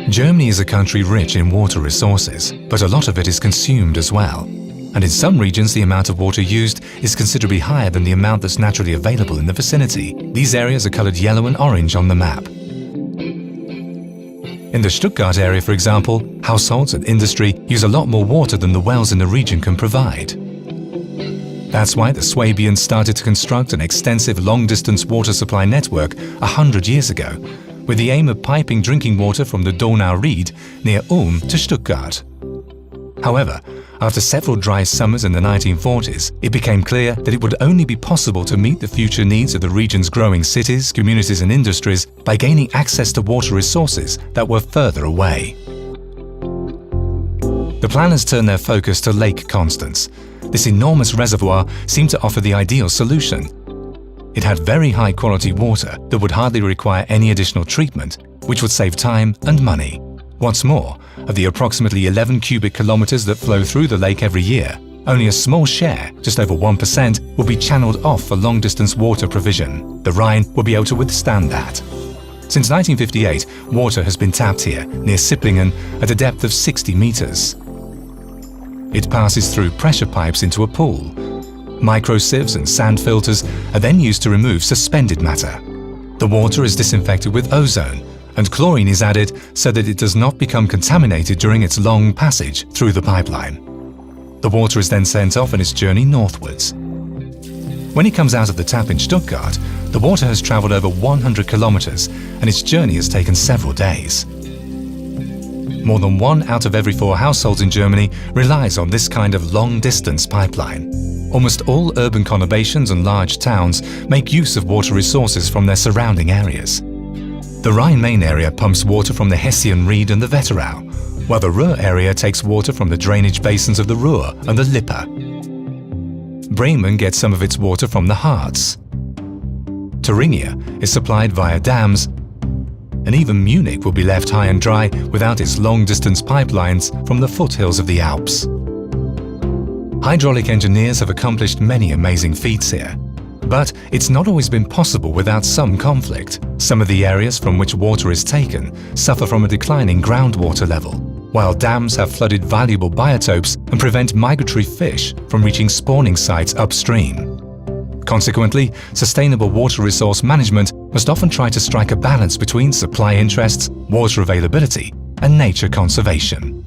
Germany is a country rich in water resources, but a lot of it is consumed as well. And in some regions, the amount of water used is considerably higher than the amount that's naturally available in the vicinity. These areas are colored yellow and orange on the map. In the Stuttgart area, for example, households and industry use a lot more water than the wells in the region can provide. That's why the Swabians started to construct an extensive long-distance water supply network 100 years ago, with the aim of piping drinking water from the Donau Ried near Ulm to Stuttgart. However, after several dry summers in the 1940s, it became clear that it would only be possible to meet the future needs of the region's growing cities, communities and industries by gaining access to water resources that were further away. The planners turned their focus to Lake Constance. This enormous reservoir seemed to offer the ideal solution. It had very high-quality water that would hardly require any additional treatment, which would save time and money. What's more, of the approximately 11 cubic kilometers that flow through the lake every year, only a small share, just over 1%, will be channeled off for long-distance water provision. The Rhine will be able to withstand that. Since 1958, water has been tapped here, near Sipplingen, at a depth of 60 meters. It passes through pressure pipes into a pool. Microsieves and sand filters are then used to remove suspended matter. The water is disinfected with ozone, and chlorine is added so that it does not become contaminated during its long passage through the pipeline. The water is then sent off on its journey northwards. When it comes out of the tap in Stuttgart, the water has travelled over 100 kilometers and its journey has taken several days. More than 1 out of every 4 households in Germany relies on this kind of long-distance pipeline. Almost all urban conurbations and large towns make use of water resources from their surrounding areas. The Rhine-Main area pumps water from the Hessian Ried and the Wetterau, while the Ruhr area takes water from the drainage basins of the Ruhr and the Lippe. Bremen gets some of its water from the Harz. Thuringia is supplied via dams, and even Munich will be left high and dry without its long-distance pipelines from the foothills of the Alps. Hydraulic engineers have accomplished many amazing feats here. But it's not always been possible without some conflict. Some of the areas from which water is taken suffer from a declining groundwater level, while dams have flooded valuable biotopes and prevent migratory fish from reaching spawning sites upstream. Consequently, sustainable water resource management must often try to strike a balance between supply interests, water availability, and nature conservation.